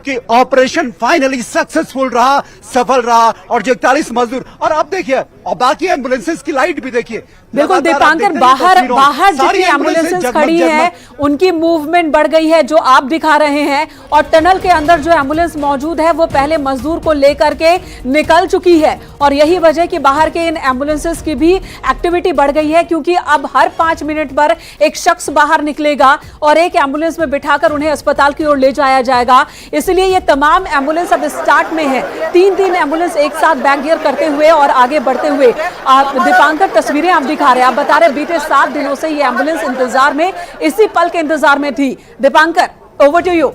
कि operation finally successful रहा, सफल रहा और जो 41 मजदूर, और अब देखिए और बाकी एम्बुलेंसेस की लाइट भी देखिए। बिल्कुल दीपांकर, बाहर जितनी एम्बुलेंसेस खड़ी हैं उनकी मूवमेंट बढ़ गई है जो आप दिखा रहे हैं, और टनल के अंदर जो एम्बुलेंस मौजूद है वो पहले मजदूर को लेकर के निकल चुकी है, और यही वजह कि बाहर के इन एम्बुलेंसेस की भी एक्टिविटी बढ़ गई है, क्योंकि अब हर 5 मिनट पर एक शख्स बाहर निकलेगा और एक एम्बुलेंस में बिठाकर उन्हें अस्पताल की ओर ले जाया जाएगा। इसलिए ये तमाम एम्बुलेंस अब स्टार्ट में है, 3 एम्बुलेंस एक साथ बैक गियर करते हुए और आगे बढ़ते हुए। दीपांकर, तस्वीरें आप दिखा रहे हैं, आप बता रहे बीते 7 दिनों से ये एम्बुलेंस इंतजार में, इसी पल के इंतजार में थी। Deepankar, over to you.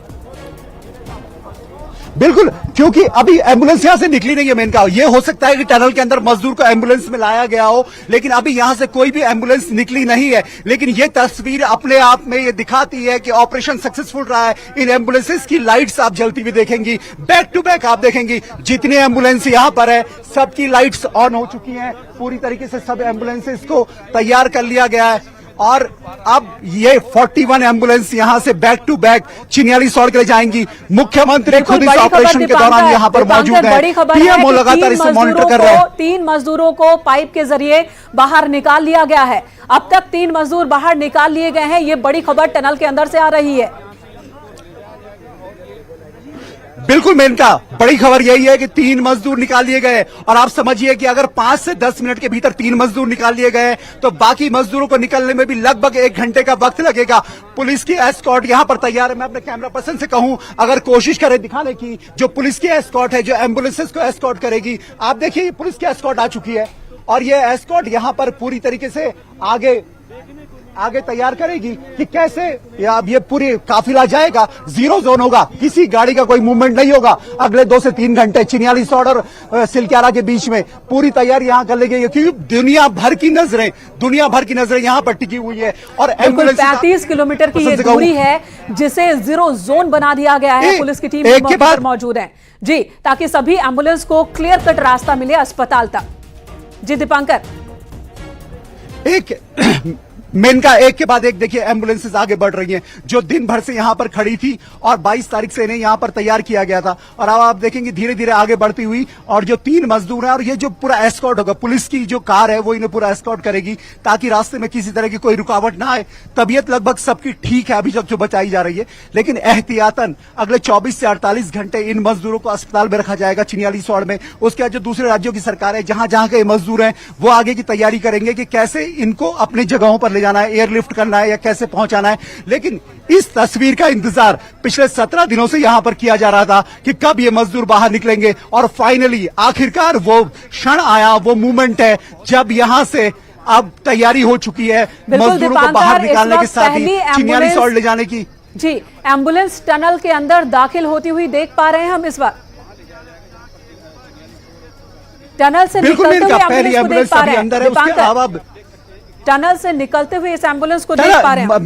बिल्कुल, क्योंकि अभी एम्बुलेंस यहां से निकली नहीं है। मेन का ये हो सकता है कि टनल के अंदर मजदूर को एम्बुलेंस में लाया गया हो, लेकिन अभी यहां से कोई भी एम्बुलेंस निकली नहीं है। लेकिन ये तस्वीर अपने आप में ये दिखाती है कि ऑपरेशन सक्सेसफुल रहा है। इन एम्बुलेंसेस की लाइट्स आप जलती हुई देखेंगी, बैक टू बैक आप देखेंगी। जितने एम्बुलेंस यहां पर है सबकी लाइट्स ऑन हो चुकी हैं, पूरी तरीके से सब एम्बुलेंसेस को तैयार कर लिया गया है। और अब ये 41 एम्बुलेंस यहां से बैक टू बैक चिन्याली सौड़ के ले जाएंगी। मुख्यमंत्री खुद इस ऑपरेशन के दौरान यहां पर मौजूद है। पीएमओ लगातार इसे मॉनिटर कर रहे हैं। 3 मजदूरों को पाइप के जरिए बाहर निकाल लिया गया है। अब तक 3 मजदूर बाहर निकाल लिए गए हैं। ये बड़ी खबर टनल के अंदर से आ रही है। बिल्कुल मेनका, बड़ी खबर यही है कि 3 मजदूर निकाल लिए गए, और आप समझिए कि अगर 5 से 10 मिनट के भीतर 3 मजदूर निकाल लिए गए तो बाकी मजदूरों को निकलने में भी लगभग 1 घंटे का वक्त लगेगा। पुलिस की एस्कॉर्ट यहां पर तैयार है। मैं अपने कैमरा पर्सन से कहूं अगर कोशिश करे दिखाने की, जो पुलिस की एस्कॉर्ट है जो एम्बुलेंसेस को एस्कॉर्ट करेगी, आप देखिए पुलिस की एस्कॉर्ट आ चुकी है और ये एस्कॉर्ट यहां पर पूरी तरीके से आगे तैयार करेगी कि कैसे अब ये पूरी काफिला जाएगा। 0 जोन होगा, किसी गाड़ी का कोई मूवमेंट नहीं होगा। अगले 2 से 3 घंटे चिन्याली सौड़ और सिलक्यारा के बीच में पूरी तैयारी यहां कर ली गई है, क्योंकि दुनिया भर की नजरें यहां पर टिकी हुई है। और एम्बुलेंस 35 किलोमीटर की ये दूरी है जिसे 0 जोन बना दिया गया है। पुलिस की टीम मौके पर मौजूद है जी, ताकि सभी एम्बुलेंस को क्लियर कट रास्ता मिले अस्पताल तक। जी दीपांकर, मेनका एक के बाद एक देखिए एम्बुलेंसेस आगे बढ़ रही हैं, जो दिन भर से यहां पर खड़ी थी और 22 तारीख से इन्हें यहां पर तैयार किया गया था। और अब आप देखेंगे धीरे धीरे आगे बढ़ती हुई, और जो 3 मजदूर हैं और ये जो पूरा एस्कॉर्ट होगा, पुलिस की जो कार है वो इन्हें पूरा एस्कॉर्ट करेगी ताकि रास्ते में किसी तरह की कोई रुकावट ना आए। तबीयत लगभग सबकी ठीक है अभी तक जो बचाई जा रही है, लेकिन एहतियातन अगले 24 से 48 घंटे इन मजदूरों को अस्पताल में रखा जाएगा चिन्याली सौड़ में। उसके बाद जो दूसरे राज्यों की सरकार है जहां जहां के मजदूर हैं वो आगे की तैयारी करेंगे कि कैसे इनको अपनी जगहों पर जाना है, एयरलिफ्ट करना है या कैसे पहुंचाना है। लेकिन इस तस्वीर का इंतजार पिछले 17 दिनों से यहां पर किया जा रहा था कि कब ये मजदूर बाहर निकलेंगे, और फाइनली आखिरकार वो क्षण आया, वो मोमेंट है जब यहां से अब तैयारी हो चुकी है मजदूरों को बाहर निकालने के साथ ही चिन्याली सौड़ ले जाने की। जी, एम्बुलेंस टनल के अंदर दाखिल होती हुई देख पा रहे हैं हम इस वक्त। टनल से निकलते हुए एम्बुलेंस अभी अंदर है, उसके अलावा टनल से निकलते हुए इस एम्बुलेंस को देख पा रहे हैं।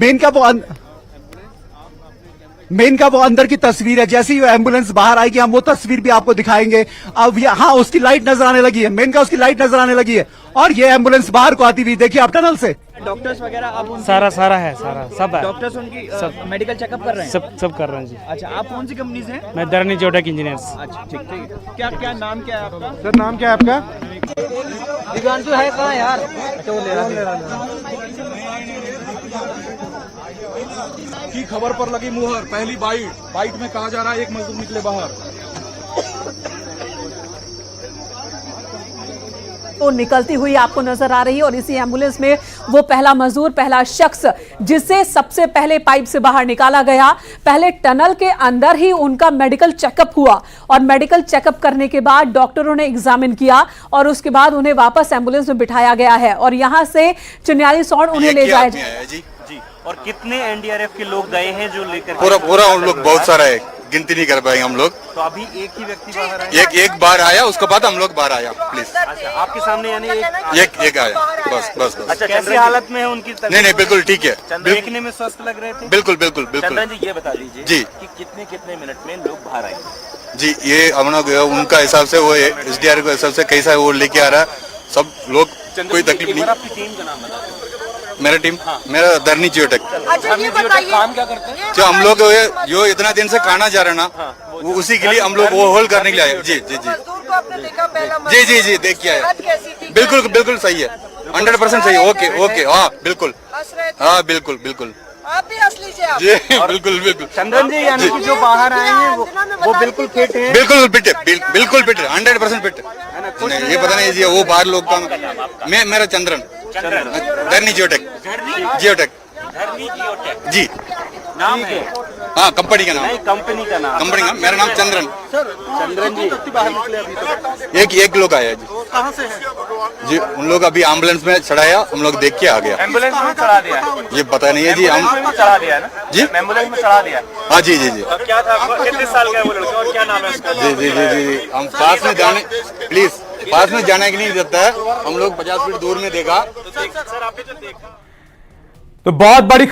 मेन का वो अंदर की तस्वीर है। जैसे ही वो एम्बुलेंस बाहर आएगी हम वो तस्वीर भी आपको दिखाएंगे। अब हाँ, उसकी लाइट नजर आने लगी है, मेन का उसकी लाइट नजर आने लगी है, और ये एम्बुलेंस बाहर को आती हुई देखिए आप टनल से। डॉक्टर्स वगैरह अब सारा है, सारा सब है। डॉक्टर्स उनकी सब मेडिकल चेकअप कर रहे हैं, सब कर रहे हैं जी। अच्छा, आप कौन सी कंपनी से हैं? मैं धरनी जोडक इंजीनियर्स। अच्छा, ठीक है। क्या नाम क्या है आपका? सर नाम क्या है आपका? दिव्यांशु है कहाँ यार? अच्छा, वो ले रहा की खबर पर लगी मुहर, पहली बाइट में कहा जा रहा है 1 मजदूर निकले बाहर। तो निकलती हुई आपको नजर आ रही है, और इसी एम्बुलेंस में वो पहला मजदूर, पहला शख्स जिसे सबसे पहले पाइप से बाहर निकाला गया। पहले टनल के अंदर ही उनका मेडिकल चेकअप हुआ, और मेडिकल चेकअप करने के बाद डॉक्टरों ने एग्जामिन किया, और उसके बाद उन्हें वापस एम्बुलेंस में बिठाया गया है, और यहां से चिन्याली सौड़ उन्हें ले जाया जी। और कितने एनडीआरएफ के लोग गए हैं जो लेकर? पूरा हम लोग बहुत सारा है, गिनती नहीं कर पाएंगे हम लोग। तो अभी एक ही व्यक्ति बाहर आया? एक बार आया, उसके बाद हम लोग बाहर आया। प्लीज। अच्छा, आपके सामने यानी एक आया, बस। अच्छा, कैसी हालत में है उनकी? नहीं, बिल्कुल ठीक है। देखने में स्वस्थ लग रहे थे? बिल्कुल। चंद्रन जी, ये बता दीजिए जी कि कितने मिनट में लोग बाहर आए? जी, ये हम लोग उनका हिसाब से वो एसडीआर के हिसाब से कैसा वो लेके आ रहा है। सब लोग कोई तकलीफ नहीं। आपकी टीम का नाम बता दीजिए। मेरा टीम मेरा धरनी जियोटेक। अच्छा ये बताइए काम क्या करते हैं? जो हम लोग जो इतना दिन से खाना जा रहा ना, वो उसी के लिए हम लोग वो होल्ड करने के लिए आए। जी जी जी मजदूर को आपने देखा पहला जी जी जी देख किया है। कैसी थी? बिल्कुल बिल्कुल सही है, 100% सही है। ओके ओके, हाँ बिल्कुल, हंस रहे थे? हाँ बिल्कुल बिल्कुल आप भी हंस लीजिए आप। जी बिल्कुल बिल्कुल। चंदन जी यानी कि जो बाहर आए हैं वो बिल्कुल फिट है। बिल्कुल फिट है, बिल्कुल फिट है, 100% फिट है। ये पता नहीं जी वो बाहर लोग का। मेरा चंद्रन धरनी जियोटेक। जियोटेक जी नाम है? हाँ कंपनी का नाम। नहीं, कंपनी का नाम। कंपनी का मेरा नाम चंद्रन। चंद्रन जी एक लोग आया जी। कहाँ से है? जी उन लोग अभी एम्बुलेंस में चढ़ाया, हम लोग देख के आ गया। एम्बुलेंस में चढ़ा दिया? ये पता नहीं है जी, हम चढ़ा दिया ना जी, एम्बुलेंस में चढ़ा दिया। हाँ जी जी जी क्या था, कितने साल का है वो लड़का और क्या नाम है उसका? जी जी जी जी हम पास में जाने, प्लीज पास में जाने के लिए नहीं देता है। हम लोग 50 फीट दूर में देखा। सर आपने जो देखा तो बहुत बड़ी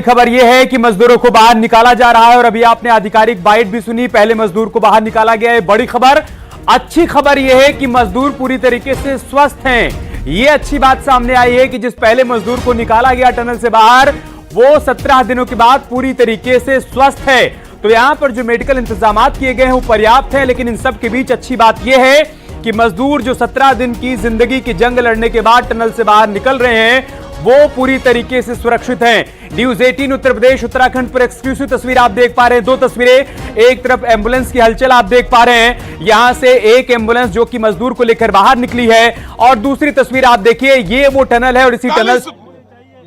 खबर यह है कि मजदूरों को बाहर निकाला जा रहा है और अभी आपने आधिकारिक बाइट भी सुनी। पहले मजदूर को बाहर निकाला गया है। बड़ी खबर, अच्छी खबर यह है कि मजदूर पूरी तरीके से स्वस्थ हैं। यह अच्छी बात सामने आई है कि जिस पहले मजदूर को निकाला गया टनल से बाहर, वो 17 दिनों के बाद पूरी तरीके से स्वस्थ है। तो यहां पर जो मेडिकल इंतजाम किए गए हैं वो पर्याप्त है। लेकिन इन सब के बीच अच्छी बात यह है कि मजदूर जो 17 दिन की जिंदगी की जंग लड़ने के बाद टनल से बाहर निकल रहे हैं वो पूरी तरीके से सुरक्षित हैं। न्यूज 18 उत्तर प्रदेश उत्तराखंड पर एक्सक्लूसिव तस्वीर आप देख पा रहे हैं। दो तस्वीरें, एक तरफ एम्बुलेंस की हलचल आप देख पा रहे हैं, यहां से एक एम्बुलेंस जो कि मजदूर को लेकर बाहर निकली है, और दूसरी तस्वीर आप देखिए, ये वो टनल है और इसी टनल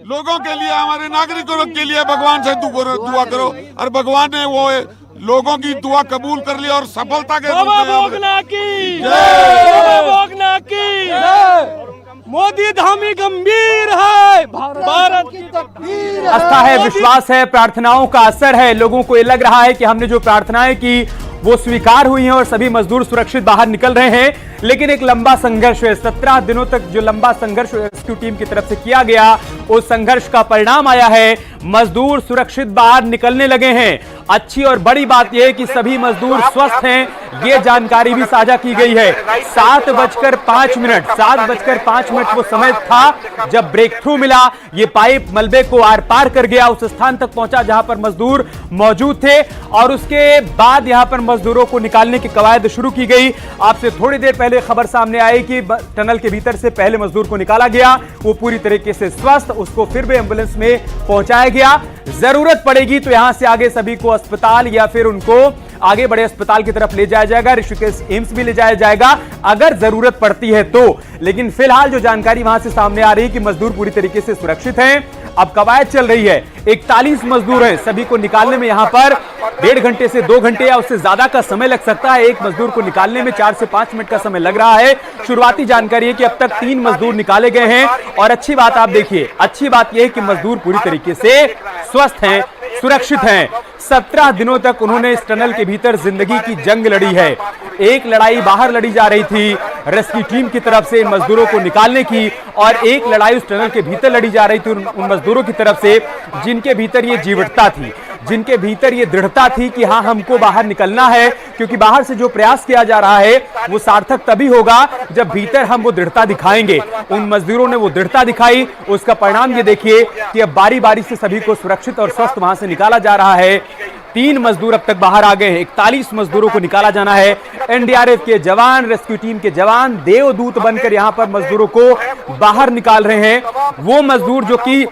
लोगों के लिए, हमारे नागरिकों के लिए भगवान से दुआ करो और भगवान ने वो लोगों की दुआ कबूल कर ली और सफलता के मोदी धामी गंभीर है, भारत की तकदीर है। आस्था है, विश्वास है, प्रार्थनाओं का असर है। लोगों को ये लग रहा है कि हमने जो प्रार्थनाएं की वो स्वीकार हुई हैं और सभी मजदूर सुरक्षित बाहर निकल रहे हैं। लेकिन एक लंबा संघर्ष है, 17 दिनों तक जो लंबा संघर्ष रेस्क्यू टीम की तरफ से किया गया, उस संघर्ष का परिणाम आया है। मजदूर सुरक्षित बाहर निकलने लगे हैं। अच्छी और बड़ी बात यह है कि सभी मजदूर स्वस्थ हैं, ये जानकारी भी साझा की गई है। 7:05 वो समय था जब ब्रेक थ्रू मिला। ये पाइप मलबे को आर पार कर गया, उस स्थान तक पहुंचा जहां पर मजदूर मौजूद थे, और उसके बाद यहां पर मजदूरों को निकालने की कवायद शुरू की गई। आपसे थोड़ी देर पहले खबर सामने आई कि टनल के भीतर से पहले मजदूर को निकाला गया, वो पूरी तरीके से स्वस्थ, उसको फिर भी एम्बुलेंस में पहुंचाया गया। जरूरत पड़ेगी तो यहां से आगे सभी को अस्पताल या फिर उनको आगे बड़े अस्पताल की तरफ ले जाया जाएगा, ऋषिकेश एम्स भी ले जाया जाएगा अगर जरूरत पड़ती है तो। लेकिन फिलहाल जो जानकारी वहां से सामने आ रही है कि मजदूर पूरी तरीके से सुरक्षित हैं। अब कवायद चल रही है, 41 मजदूर हैं, सभी को निकालने में यहां पर 1.5 घंटे से 2 घंटे या उससे ज्यादा का समय लग सकता है। एक मजदूर को निकालने में 4 से 5 मिनट का समय लग रहा है। शुरुआती जानकारी है कि अब तक 3 मजदूर निकाले गए हैं, और अच्छी बात आप देखिए, अच्छी बात यह है कि मजदूर पूरी तरीके से स्वस्थ हैं, सुरक्षित हैं। 17 दिनों तक उन्होंने इस टनल के भीतर जिंदगी की जंग लड़ी है। एक लड़ाई बाहर लड़ी जा रही थी रेस्क्यू टीम की तरफ से इन मजदूरों को निकालने की, और एक लड़ाई उस टनल के भीतर लड़ी जा रही थी उन मजदूरों की तरफ से जिनके भीतर ये जीवटता थी, जिनके भीतर ये दृढ़ता थी कि हाँ हमको बाहर निकलना है। क्योंकि बाहर से जो प्रयास किया जा रहा है वो सार्थक तभी होगा जब भीतर हम वो दृढ़ता दिखाएंगे। उन मजदूरों ने वो दृढ़ता दिखाई, उसका परिणाम ये देखिए कि अब बारी बारी से सभी को सुरक्षित और स्वस्थ वहां से निकाला जा रहा है। 3 मजदूर अब तक बाहर आ गए हैं, 41 मजदूरों को निकाला जाना है। एनडीआरएफ के जवान, रेस्क्यू टीम के जवान देवदूत बनकर यहां पर मजदूरों को बाहर निकाल रहे हैं। वो मजदूर जो कि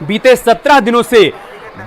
बीते 17 दिनों से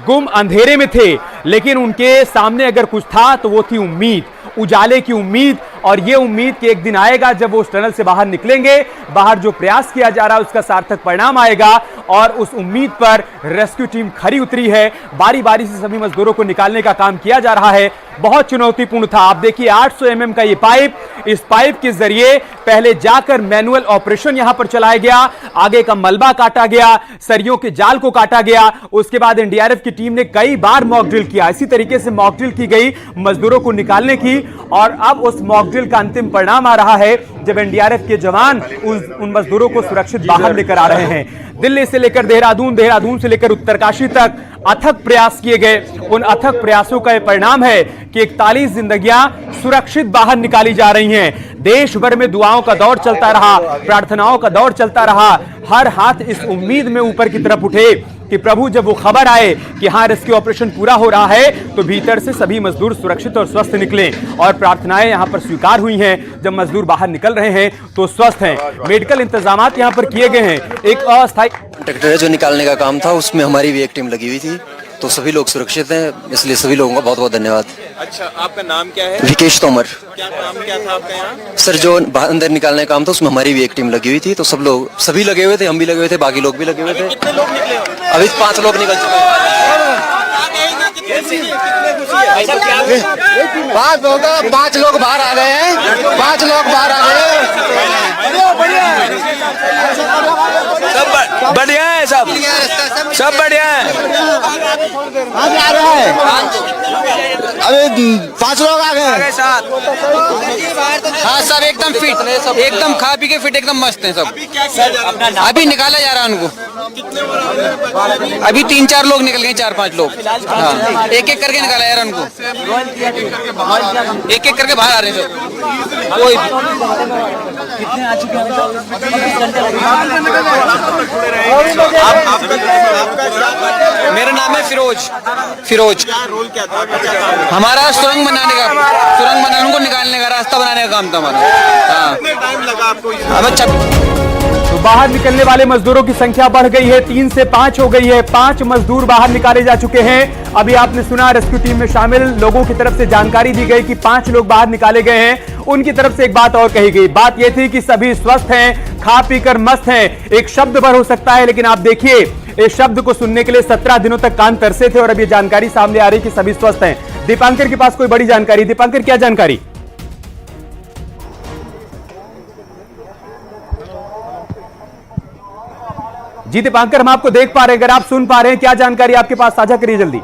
गुम अंधेरे में थे, लेकिन उनके सामने अगर कुछ था तो वो थी उम्मीद, उजाले की उम्मीद, और ये उम्मीद कि एक दिन आएगा जब वो उस टनल से बाहर निकलेंगे, बाहर जो प्रयास किया जा रहा है उसका सार्थक परिणाम आएगा, और उस उम्मीद पर रेस्क्यू टीम खरी उतरी है। बारी बारी से सभी मजदूरों को निकालने का काम किया जा रहा है। बहुत चुनौतीपूर्ण था। आप देखिए 800 mm का ये पाइप, इस पाइप के जरिए पहले जाकर मैनुअल ऑपरेशन यहां पर चलाया गया, आगे का मलबा काटा गया, सरियों के जाल को काटा गया, उसके बाद एनडीआरएफ की टीम ने कई बार मॉक ड्रिल किया। इसी तरीके से मॉक ड्रिल की गई मजदूरों को निकालने की, और अब उस मॉक ड्रिल का अंतिम परिणाम आ रहा है जब एनडीआरएफ के जवान उन मजदूरों को सुरक्षित बाहर लेकर आ रहे हैं। दिल्ली से लेकर देहरादून, देहरादून से लेकर उत्तरकाशी तक अथक प्रयास किए गए। उन अथक प्रयासों का यह परिणाम है कि 41 जिंदगियां सुरक्षित बाहर निकाली जा रही हैं। देश भर में दुआओं का दौर चलता रहा, प्रार्थनाओं का दौर चलता रहा। हर हाथ इस उम्मीद में ऊपर की तरफ उठे कि प्रभु जब वो खबर आए कि हाँ रेस्क्यू ऑपरेशन पूरा हो रहा है तो भीतर से सभी मजदूर सुरक्षित और स्वस्थ निकले। और प्रार्थनाएं यहां पर स्वीकार हुई हैं। जब मजदूर बाहर निकल रहे हैं तो स्वस्थ हैं। मेडिकल इंतजामात यहां पर किए गए हैं। एक अस्थायी ट्रैक्टर जो निकालने का काम था उसमें हमारी भी एक टीम लगी हुई थी, तो सभी लोग सुरक्षित हैं, इसलिए सभी लोगों का बहुत बहुत धन्यवाद। अच्छा, आपका नाम क्या है? विकेश तोमर। क्या काम क्या था आपका यहाँ? सर जो अंदर निकालने का काम था उसमें हमारी भी एक टीम लगी हुई थी, तो सभी लगे हुए थे, हम भी लगे हुए थे, बाकी लोग भी लगे हुए थे। कितने लोग निकले? अभी 5 लोग निकल चुके हैं। 5 लोग बाहर आ गए हैं, 5 लोग बाहर आ गए हैं। सब बढ़िया है, सब बढ़िया है। आ रहा है अभी 5 लोग आ गए साथ। हाँ सब एकदम फिट, एकदम खा पी के फिट, एकदम मस्त हैं सब। अभी निकाला जा रहा है उनको। अभी 3-4 लोग निकल गए, 4-5 लोग। हाँ एक एक करके निकाला जा रहा है उनको, एक एक करके बाहर आ रहे हैं सब। कोई कितने आ चुके हैं? मेरा नाम है फिरोज। क्या रोल क्या था? हमारा सुरंग बनाने उनको निकालने का, रास्ता बनाने का काम था हमारा। हाँ कितने टाइम लगा आपको? तो बाहर निकलने वाले मजदूरों की संख्या बढ़ गई है, 3 से 5 हो गई है। 5 मजदूर बाहर निकाले जा चुके हैं। अभी आपने सुना रेस्क्यू टीम में शामिल लोगों की तरफ से जानकारी दी गई कि 5 लोग बाहर निकाले गए हैं। उनकी तरफ से एक बात और कही गई, बात यह थी कि सभी स्वस्थ हैं, खा पी कर मस्त हैं। एक शब्द भर हो सकता है, लेकिन आप देखिए इस शब्द को सुनने के लिए 17 दिनों तक कान तरसे थे और अब ये जानकारी सामने आ रही कि सभी स्वस्थ हैं। दीपांकर के पास कोई बड़ी जानकारी। दीपांकर क्या जानकारी? जी दीपांकर, हम आपको देख पा रहे हैं, अगर आप सुन पा रहे हैं, क्या जानकारी आपके पास साझा करिए जल्दी।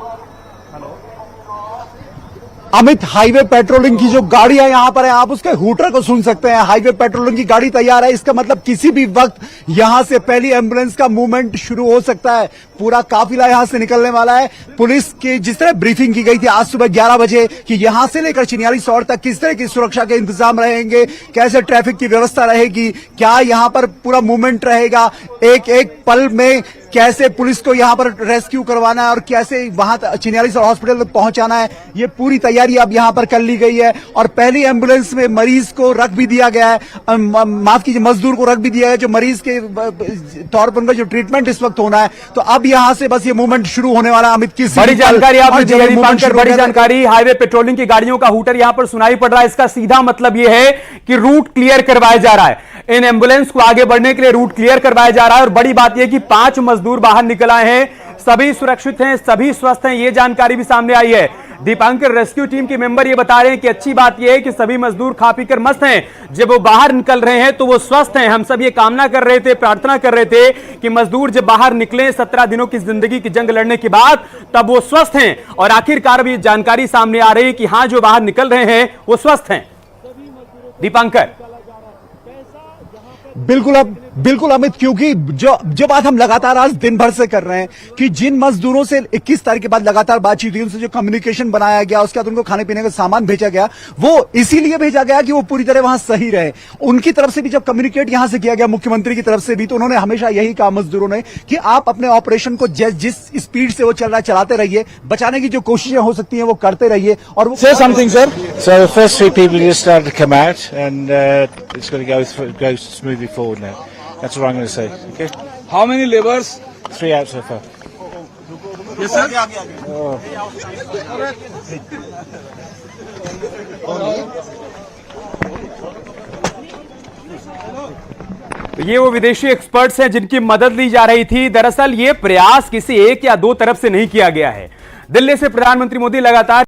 अमित, हाईवे पेट्रोलिंग की जो गाड़ियां यहां पर है, आप उसके हूटर को सुन सकते हैं। हाईवे पेट्रोलिंग की गाड़ी तैयार है, इसका मतलब किसी भी वक्त यहां से पहली एम्बुलेंस का मूवमेंट शुरू हो सकता है। पूरा काफिला यहां से निकलने वाला है। पुलिस की जिस तरह ब्रीफिंग की गई थी आज सुबह 11 बजे कि यहां से लेकर चिन्याली सौर तक किस तरह की सुरक्षा के इंतजाम रहेंगे, कैसे ट्रैफिक की व्यवस्था रहेगी, क्या यहां पर पूरा मूवमेंट रहेगा, एक एक पल में कैसे पुलिस को यहां पर रेस्क्यू करवाना है और कैसे वहां चिन्याली सौर हॉस्पिटल तक पहुंचाना है, ये पूरी तैयारी अब यहां पर कर ली गई है। और पहली एम्बुलेंस में मरीज को रख भी दिया गया है, माफ कीजिए मजदूर को रख भी दिया है, जो मरीज के तौर पर उनका जो ट्रीटमेंट इस वक्त होना है। तो अब यहां से बस ये मूवमेंट शुरू होने वाला। अमित की बड़ी जानकारी आपने दी दीपांकर, बड़ी जानकारी। हाईवे पेट्रोलिंग की गाड़ियों का हूटर यहां पर सुनाई पड़ रहा है। इसका सीधा मतलब यह है कि रूट क्लियर करवाया जा रहा है, इन एम्बुलेंस को आगे बढ़ने के लिए रूट क्लियर करवाया जा रहा है। और बड़ी बात यह कि 5 मजदूर बाहर निकल आए हैं, सभी सुरक्षित हैं, सभी स्वस्थ हैं, यह जानकारी भी सामने आई है। दीपांकर, रेस्क्यू टीम के मेंबर ये बता रहे हैं कि अच्छी बात यह है कि सभी मजदूर खा पी कर मस्त हैं। जब वो बाहर निकल रहे हैं तो वो स्वस्थ हैं। हम सब ये कामना कर रहे थे, प्रार्थना कर रहे थे कि मजदूर जब बाहर निकले 17 दिनों की जिंदगी की जंग लड़ने के बाद, तब वो स्वस्थ हैं। और आखिरकार भी जानकारी सामने आ रही है कि हां, जो बाहर निकल रहे हैं वो स्वस्थ हैं। दीपांकर, बिल्कुल अमित, क्योंकि जो बात हम लगातार आज दिन भर से कर रहे हैं कि जिन मजदूरों से 21 तारीख के बाद लगातार बातचीत हुई, उनसे जो कम्युनिकेशन बनाया गया, उसके बाद उनको खाने पीने का सामान भेजा गया, वो इसीलिए भेजा गया कि वो पूरी तरह वहां सही रहे। उनकी तरफ से भी जब कम्युनिकेट यहां से किया गया, मुख्यमंत्री की तरफ से भी, तो उन्होंने हमेशा यही कहा मजदूरों ने कि आप अपने ऑपरेशन को जिस स्पीड से वो चल रहा है चलाते रहिए, बचाने की जो कोशिशें हो सकती हैं वो करते रहिए। और वो say something, sir. So the first 3 people just started to come out, and it's going to go smoothly forward now. That's what I'm going to say. Okay. How many laborers? 3 out so far. Yes, sir. ये वो विदेशी experts हैं जिनकी मदद ली जा रही थी। दरअसल ये प्रयास किसी एक या 2 तरफ से नहीं किया गया है। दिल्ली से प्रधानमंत्री मोदी लगातार